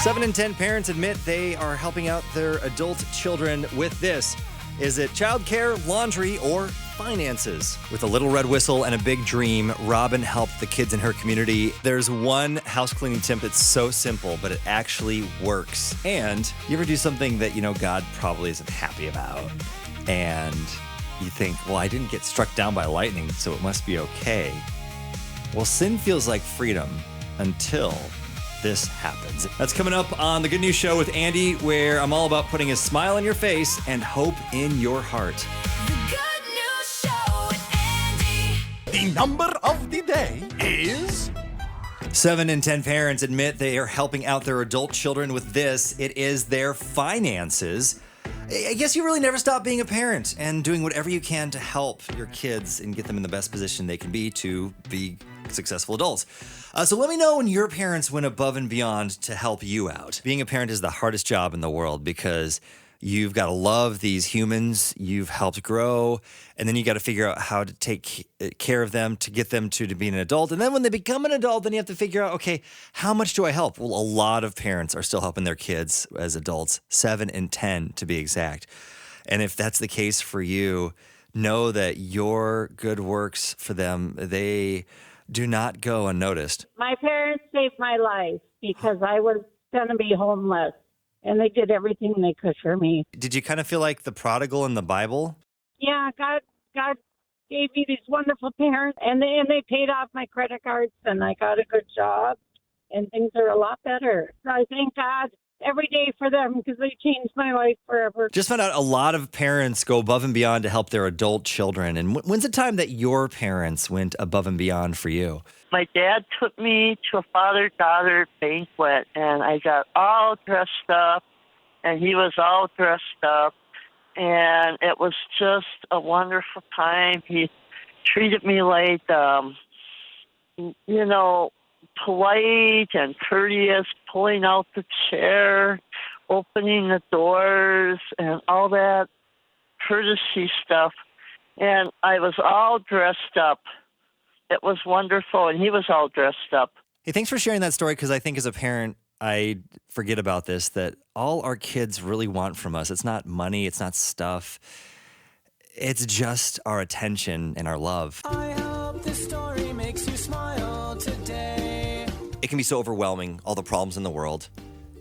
7 in 10 parents admit they are helping out their adult children with this. Is it childcare, laundry, or finances? With a little red whistle and a big dream, Robin helped the kids in her community. There's one house cleaning tip that's so simple, but it actually works. And you ever do something that you know God probably isn't happy about? And you think, well, I didn't get struck down by lightning, so it must be okay. Well, sin feels like freedom until this happens. That's coming up on The Good News Show with Andy, where I'm all about putting a smile on your face and hope in your heart. The Good News Show with Andy. The number of the day is 7 in 10 parents admit they are helping out their adult children with this. It is their finances. I guess you really never stop being a parent and doing whatever you can to help your kids and get them in the best position they can be to be successful adults. So let me know when your parents went above and beyond to help you out. Being a parent is the hardest job in the world because you've got to love these humans you've helped grow, and then you got to figure out how to take care of them to get them to be an adult. And then when they become an adult, then you have to figure out, okay, how much do I help? Well, a lot of parents are still helping their kids as adults, 7 in 10 to be exact. And if that's the case for you, know that your good works for them, they do not go unnoticed. My parents saved my life because I was going to be homeless, and they did everything they could for me. Did you kind of feel like the prodigal in the Bible? Yeah, God gave me these wonderful parents, and they paid off my credit cards, and I got a good job, and things are a lot better. So I thank God every day for them because they changed my life forever. Just found out a lot of parents go above and beyond to help their adult children. And when's the time that your parents went above and beyond for you? My dad took me to a father-daughter banquet, and I got all dressed up, and he was all dressed up, and it was just a wonderful time. He treated me like, polite and courteous, pulling out the chair, opening the doors, and all that courtesy stuff. And I was all dressed up. It was wonderful, and he was all dressed up. Hey, thanks for sharing that story, because I think as a parent, I forget about this, that all our kids really want from us, it's not money, it's not stuff. It's just our attention and our love. I hope this story makes you smile today. It can be so overwhelming, all the problems in the world.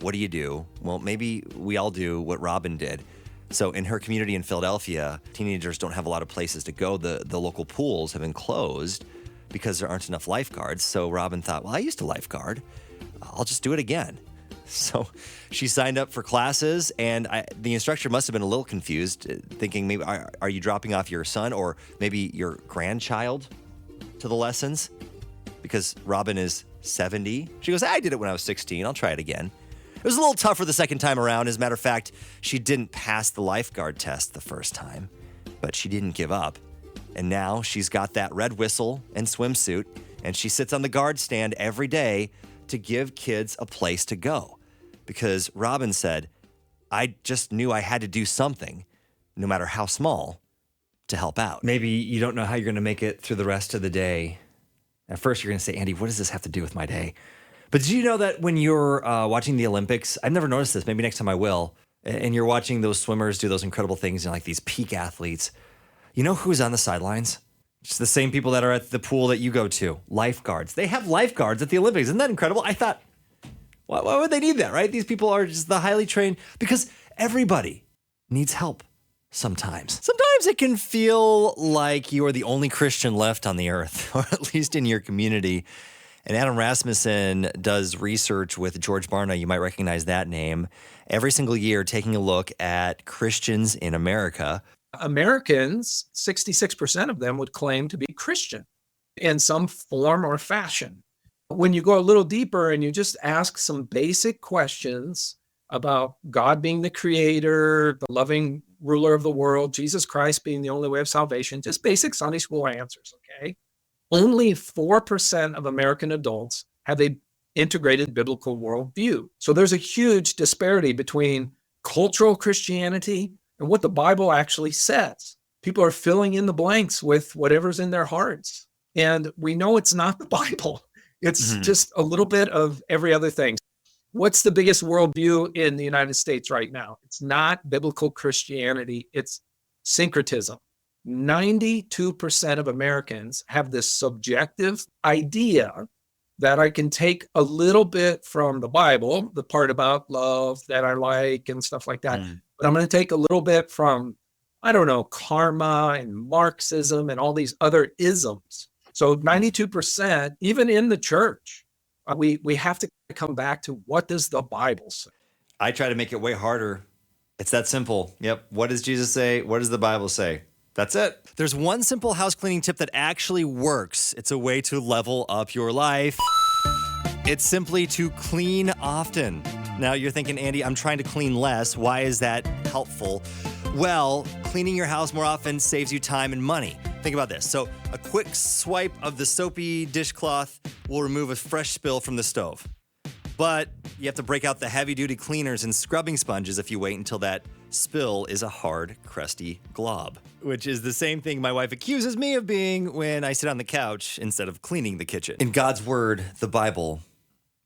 What do you do? Well, maybe we all do what Robin did. So in her community in Philadelphia, teenagers don't have a lot of places to go. The local pools have been closed because there aren't enough lifeguards. So Robin thought, well, I used to lifeguard. I'll just do it again. So she signed up for classes, and the instructor must have been a little confused, thinking maybe, are you dropping off your son or maybe your grandchild to the lessons? Because Robin is 70. She goes, I did it when I was 16. I'll try it again. It was a little tougher the second time around. As a matter of fact, she didn't pass the lifeguard test the first time, but she didn't give up. And now she's got that red whistle and swimsuit, and she sits on the guard stand every day to give kids a place to go. Because Robin said, I just knew I had to do something, no matter how small, to help out. Maybe you don't know how you're going to make it through the rest of the day. At first, you're going to say, Andy, what does this have to do with my day? But did you know that when you're watching the Olympics, I've never noticed this, maybe next time I will, and you're watching those swimmers do those incredible things, like these peak athletes, you know who's on the sidelines? It's the same people that are at the pool that you go to, lifeguards. They have lifeguards at the Olympics. Isn't that incredible? I thought, why would they need that, right? These people are just the highly trained, because everybody needs help sometimes. Sometimes it can feel like you are the only Christian left on the earth, or at least in your community. And Adam Rasmussen does research with George Barna. You might recognize that name. Every single year, taking a look at Christians in America. Americans, 66% of them would claim to be Christian in some form or fashion. When you go a little deeper and you just ask some basic questions about God being the creator, the loving ruler of the world, Jesus Christ being the only way of salvation, just basic Sunday school answers, okay? Only 4% of American adults have a integrated biblical worldview. So there's a huge disparity between cultural Christianity and what the Bible actually says. People are filling in the blanks with whatever's in their hearts. And we know it's not the Bible. It's just a little bit of every other thing. What's the biggest worldview in the United States right now? It's not biblical Christianity, it's syncretism. 92% of Americans have this subjective idea that I can take a little bit from the Bible, the part about love that I like and stuff like that, but I'm going to take a little bit from, I don't know, karma and Marxism and all these other isms. So 92%, even in the church, we have to come back to what does the Bible say? I try to make it way harder. It's that simple. Yep. What does Jesus say? What does the Bible say? That's it. There's one simple house cleaning tip that actually works. It's a way to level up your life. It's simply to clean often. Now you're thinking, Andy, I'm trying to clean less. Why is that helpful? Well, cleaning your house more often saves you time and money. Think about this. So a quick swipe of the soapy dishcloth will remove a fresh spill from the stove. But you have to break out the heavy-duty cleaners and scrubbing sponges if you wait until that spill is a hard, crusty glob, which is the same thing my wife accuses me of being when I sit on the couch instead of cleaning the kitchen. In God's word, the Bible,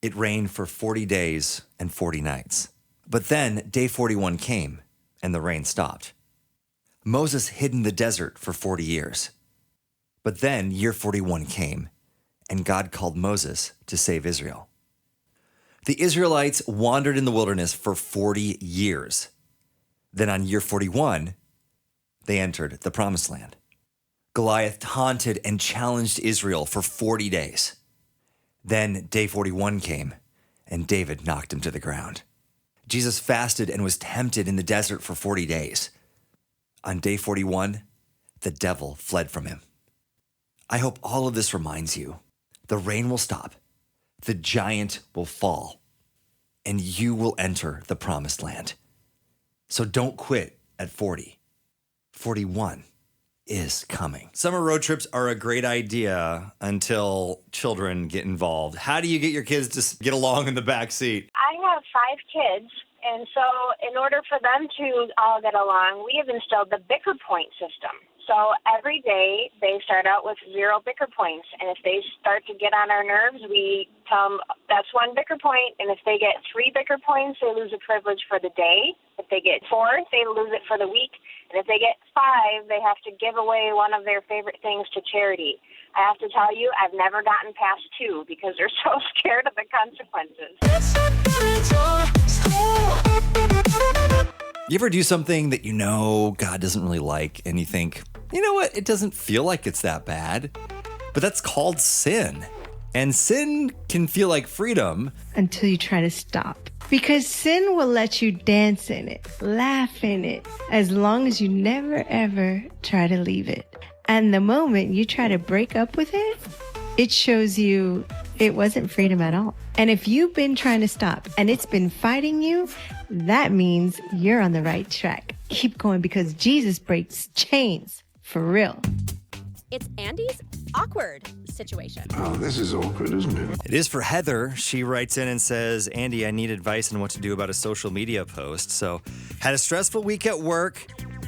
it rained for 40 days and 40 nights. But then day 41 came and the rain stopped. Moses hid in the desert for 40 years. But then year 41 came and God called Moses to save Israel. The Israelites wandered in the wilderness for 40 years. Then on year 41, they entered the promised land. Goliath taunted and challenged Israel for 40 days. Then day 41 came, and David knocked him to the ground. Jesus fasted and was tempted in the desert for 40 days. On day 41, the devil fled from him. I hope all of this reminds you, the rain will stop, the giant will fall, and you will enter the promised land. So don't quit at 40. 41 is coming. Summer road trips are a great idea until children get involved. How do you get your kids to get along in the back seat? I have 5 kids, and so in order for them to all get along, we have instilled the bicker point system. So every day they start out with 0 bicker points, and if they start to get on our nerves, we tell them that's 1 bicker point, and if they get 3 bicker points, they lose a privilege for the day. If they get 4, they lose it for the week, and if they get 5, they have to give away one of their favorite things to charity. I have to tell you, I've never gotten past 2 because they're so scared of the consequences. You ever do something that you know God doesn't really like and you think, you know what, it doesn't feel like it's that bad, but that's called sin. And sin can feel like freedom. Until you try to stop. Because sin will let you dance in it, laugh in it, as long as you never ever try to leave it. And the moment you try to break up with it, it shows you it wasn't freedom at all. And if you've been trying to stop and it's been fighting you, that means you're on the right track. Keep going because Jesus breaks chains for real. It's Andy's awkward situation. Oh, this is awkward, isn't it? It is for Heather. She writes in and says, Andy, I need advice on what to do about a social media post. So, had a stressful week at work,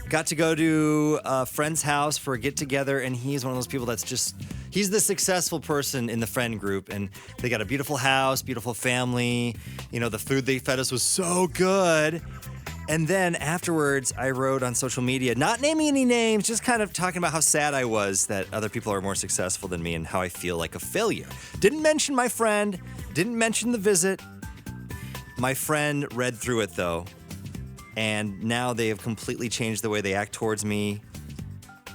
got to go to a friend's house for a get-together, and he's one of those people that's just, he's the successful person in the friend group, and they got a beautiful house, beautiful family. You know, the food they fed us was so good. And then afterwards, I wrote on social media, not naming any names, just kind of talking about how sad I was that other people are more successful than me and how I feel like a failure. Didn't mention my friend, didn't mention the visit. My friend read through it though, and now they have completely changed the way they act towards me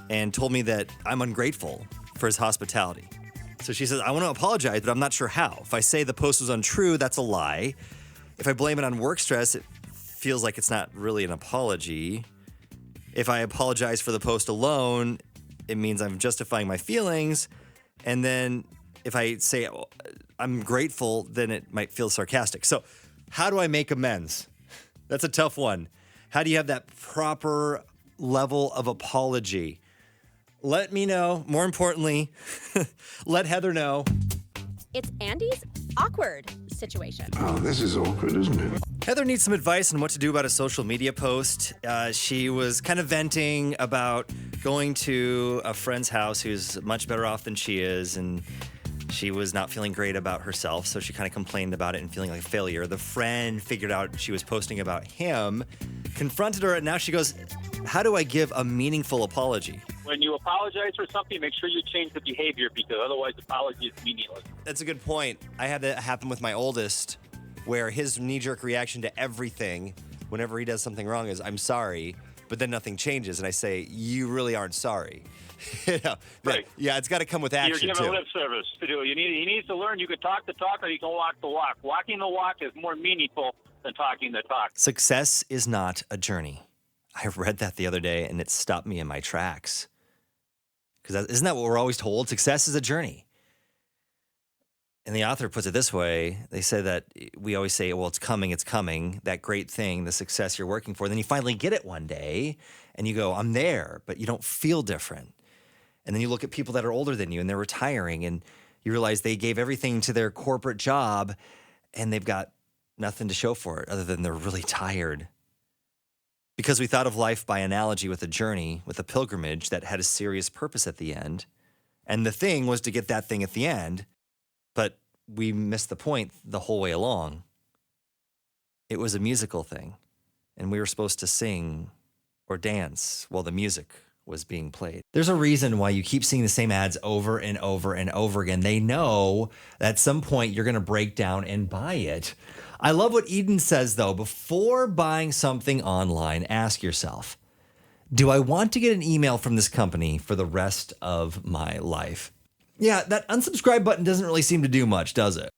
and told me that I'm ungrateful for his hospitality. So she says, I want to apologize, but I'm not sure how. If I say the post was untrue, that's a lie. If I blame it on work stress, it feels like it's not really an apology. If I apologize for the post alone, it means I'm justifying my feelings. And then if I say I'm grateful, then it might feel sarcastic. So how do I make amends? That's a tough one. How do you have that proper level of apology? Let me know. More importantly, let Heather know. It's Andy's awkward situation. Oh, this is awkward, isn't it? Heather needs some advice on what to do about a social media post. She was kind of venting about going to a friend's house who's much better off than she is, and She was not feeling great about herself, so she kind of complained about it and feeling like a failure. The friend figured out she was posting about him, confronted her, and now she goes, how do I give a meaningful apology? When you apologize for something, make sure you change the behavior because otherwise the apology is meaningless. That's a good point. I had that happen with my oldest, where his knee-jerk reaction to everything whenever he does something wrong is, I'm sorry, but then nothing changes, and I say, you really aren't sorry. You know, right. Yeah, it's got to come with action, You're too. giving lip service to do. He needs to learn you can talk the talk or you can walk the walk. Walking the walk is more meaningful than talking the talk. Success is not a journey. I read that the other day, and it stopped me in my tracks. Because isn't that what we're always told? Success is a journey. And the author puts it this way. They say that we always say, well, it's coming, that great thing, the success you're working for. Then you finally get it one day, and you go, I'm there, but you don't feel different. And then you look at people that are older than you, and they're retiring, and you realize they gave everything to their corporate job, and they've got nothing to show for it other than they're really tired. Because we thought of life by analogy with a journey, with a pilgrimage that had a serious purpose at the end. And the thing was to get that thing at the end, but we missed the point the whole way along. It was a musical thing, and we were supposed to sing or dance while the music was being played. There's a reason why you keep seeing the same ads over and over and over again. They know that at some point you're going to break down and buy it. I love what Eden says, though. Before buying something online, ask yourself, do I want to get an email from this company for the rest of my life? Yeah, that unsubscribe button doesn't really seem to do much, does it?